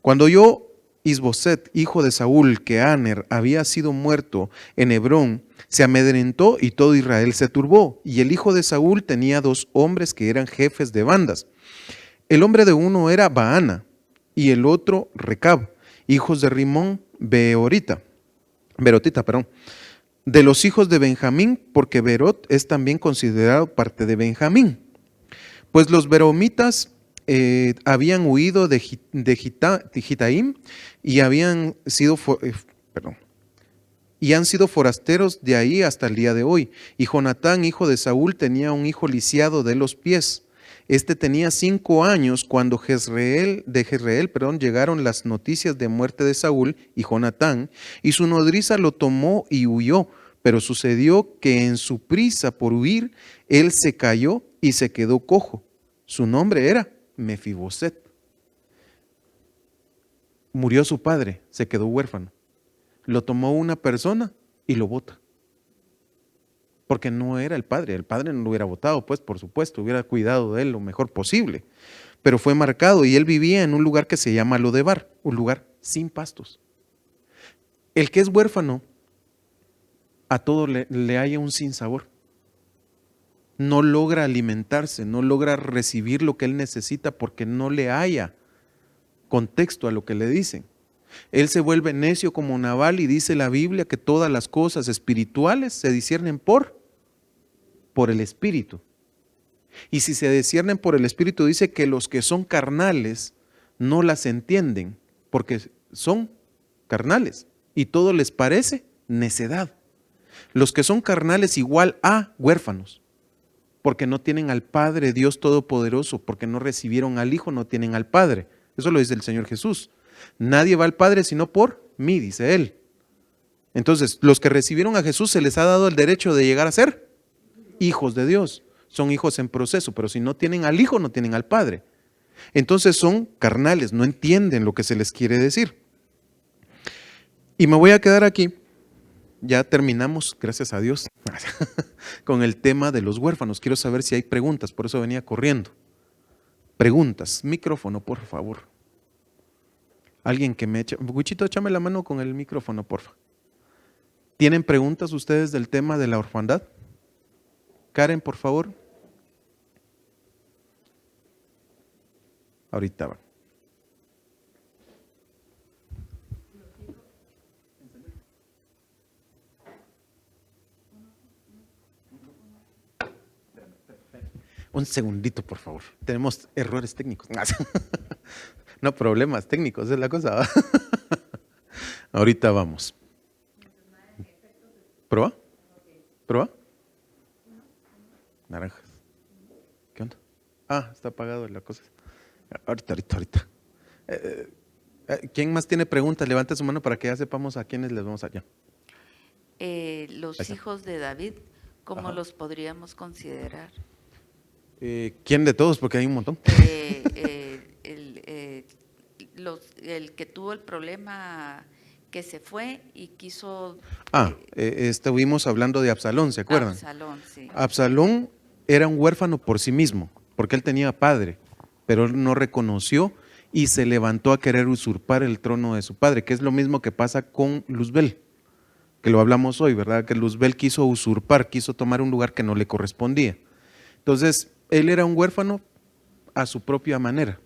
Cuando oyó Isboset, hijo de Saúl, que Aner había sido muerto en Hebrón, se amedrentó y todo Israel se turbó. Y el hijo de Saúl tenía 2 hombres que eran jefes de bandas. El hombre de uno era Baana y el otro Recab, hijos de Rimón Berotita. De los hijos de Benjamín, porque Berot es también considerado parte de Benjamín. Pues los beromitas habían huido de Gitaim y y han sido forasteros de ahí hasta el día de hoy. Y Jonatán, hijo de Saúl, tenía un hijo lisiado de los pies. Este tenía 5 años cuando de Jezreel, llegaron las noticias de muerte de Saúl y Jonatán, y su nodriza lo tomó y huyó. Pero sucedió que en su prisa por huir, él se cayó y se quedó cojo. Su nombre era Mefiboset. Murió su padre, se quedó huérfano. Lo tomó una persona y lo bota. Porque no era el padre no lo hubiera botado, pues por supuesto, hubiera cuidado de él lo mejor posible. Pero fue marcado y él vivía en un lugar que se llama Lodebar, un lugar sin pastos. El que es huérfano, a todo le haya un sinsabor. No logra alimentarse, no logra recibir lo que él necesita porque no le haya contexto a lo que le dicen. Él se vuelve necio como Nabal y dice la Biblia que todas las cosas espirituales se disciernen por el Espíritu. Y si se disciernen por el Espíritu, dice que los que son carnales no las entienden porque son carnales y todo les parece necedad. Los que son carnales igual a huérfanos, porque no tienen al Padre Dios Todopoderoso, porque no recibieron al Hijo, no tienen al Padre. Eso lo dice el Señor Jesús. Nadie va al Padre sino por mí, dice Él. Entonces, los que recibieron a Jesús se les ha dado el derecho de llegar a ser hijos de Dios. Son hijos en proceso, pero si no tienen al Hijo, no tienen al Padre. Entonces son carnales, no entienden lo que se les quiere decir. Y me voy a quedar aquí. Ya terminamos, gracias a Dios, con el tema de los huérfanos. Quiero saber si hay preguntas, por eso venía corriendo. Preguntas, micrófono, por favor. Alguien que me eche, Wichito, échame la mano con el micrófono, por favor. ¿Tienen preguntas ustedes del tema de la orfandad? Karen, por favor. Ahorita va. Un segundito, por favor. Tenemos errores técnicos. No, problemas técnicos, es la cosa. Ahorita vamos. ¿Prueba? ¿Prueba? Naranjas. ¿Qué onda? Ah, está apagado la cosa. Ahorita. ¿Quién más tiene preguntas? Levante su mano para que ya sepamos a quiénes les vamos allá. Los hijos de David, ¿cómo los podríamos considerar? ¿Quién de todos? Porque hay un montón. El que tuvo el problema, que se fue y quiso… Estuvimos hablando de Absalón, ¿se acuerdan? Absalón, sí. Absalón era un huérfano por sí mismo, porque él tenía padre, pero él no reconoció y se levantó a querer usurpar el trono de su padre, que es lo mismo que pasa con Luzbel, que lo hablamos hoy, ¿verdad? Que Luzbel quiso usurpar, quiso tomar un lugar que no le correspondía. Entonces, él era un huérfano a su propia manera.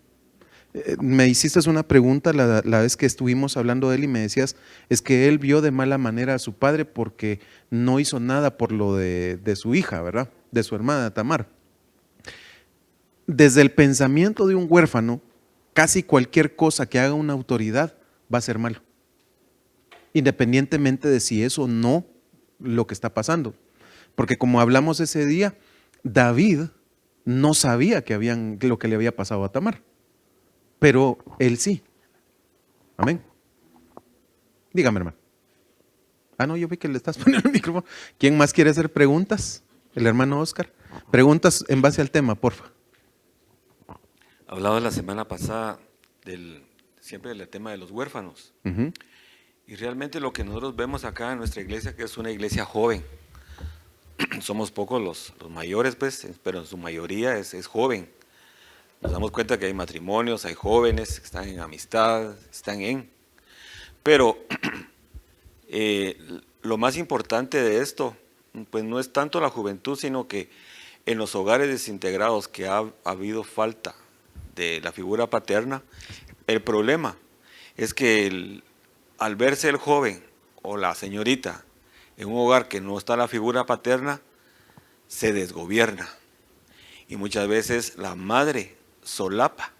Me hiciste una pregunta la vez que estuvimos hablando de él y me decías, es que él vio de mala manera a su padre porque no hizo nada por lo de su hija, ¿verdad? De su hermana Tamar. Desde el pensamiento de un huérfano, casi cualquier cosa que haga una autoridad va a ser malo, independientemente de si es o no lo que está pasando. Porque como hablamos ese día, David no sabía lo que le había pasado a Tamar, pero él sí. Amén. Dígame, hermano. No, yo vi que le estás poniendo el micrófono. ¿Quién más quiere hacer preguntas? El hermano Oscar. Preguntas en base al tema, porfa. Hablaba la semana pasada siempre del tema de los huérfanos. Y realmente lo que nosotros vemos acá en nuestra iglesia, que es una iglesia joven. Somos pocos los mayores, pues, pero en su mayoría es joven. Nos damos cuenta que hay matrimonios, hay jóvenes que están en amistad, Pero lo más importante de esto, pues no es tanto la juventud, sino que en los hogares desintegrados que ha habido falta de la figura paterna, el problema es que al verse el joven o la señorita en un hogar que no está la figura paterna, se desgobierna. Y muchas veces la madre solapa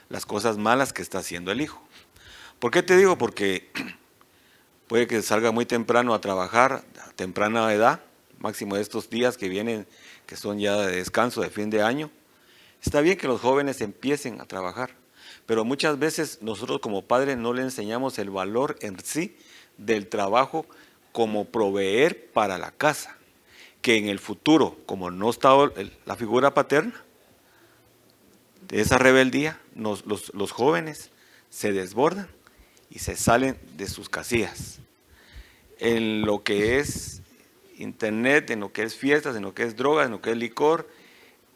las cosas malas que está haciendo el hijo. ¿Por qué te digo? Porque puede que salga muy temprano a trabajar, a temprana edad, máximo de estos días que vienen, que son ya de descanso, de fin de año. Está bien que los jóvenes empiecen a trabajar, pero muchas veces nosotros como padres no le enseñamos el valor en sí del trabajo como proveer para la casa, que en el futuro, como no está la figura paterna, de esa rebeldía, los jóvenes se desbordan y se salen de sus casillas. En lo que es internet, en lo que es fiestas, en lo que es drogas, en lo que es licor,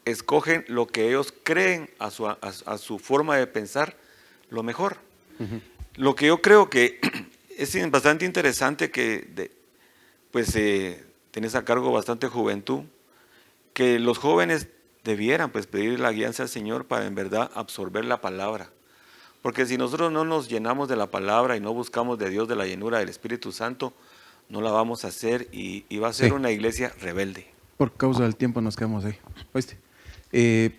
escogen lo que ellos creen a su forma de pensar lo mejor. Lo que yo creo que es bastante interesante que tenés a cargo bastante juventud, que los jóvenes debieran pues pedir la guianza al Señor para en verdad absorber la palabra. Porque si nosotros no nos llenamos de la palabra y no buscamos de Dios, de la llenura del Espíritu Santo, no la vamos a hacer y va a ser Sí. una iglesia rebelde. Por causa del tiempo nos quedamos ahí. ¿Oíste?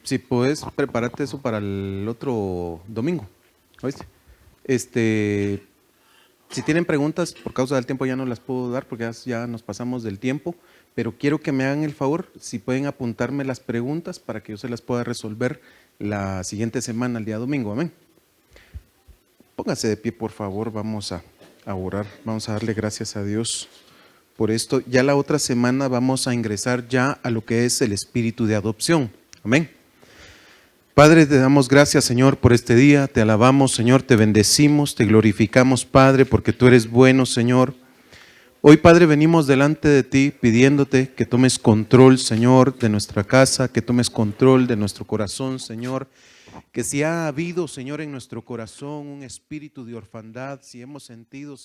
Si puedes prepararte eso para el otro domingo. ¿Oíste? Si tienen preguntas, por causa del tiempo ya no las puedo dar porque ya nos pasamos del tiempo, pero quiero que me hagan el favor, si pueden apuntarme las preguntas para que yo se las pueda resolver la siguiente semana, el día domingo. Amén. Pónganse de pie, por favor, vamos a orar, vamos a darle gracias a Dios por esto. Ya la otra semana vamos a ingresar ya a lo que es el espíritu de adopción. Amén. Padre, te damos gracias, Señor, por este día, te alabamos, Señor, te bendecimos, te glorificamos, Padre, porque tú eres bueno, Señor. Hoy, Padre, venimos delante de ti pidiéndote que tomes control, Señor, de nuestra casa, que tomes control de nuestro corazón, Señor. Que si ha habido, Señor, en nuestro corazón un espíritu de orfandad, si hemos sentido,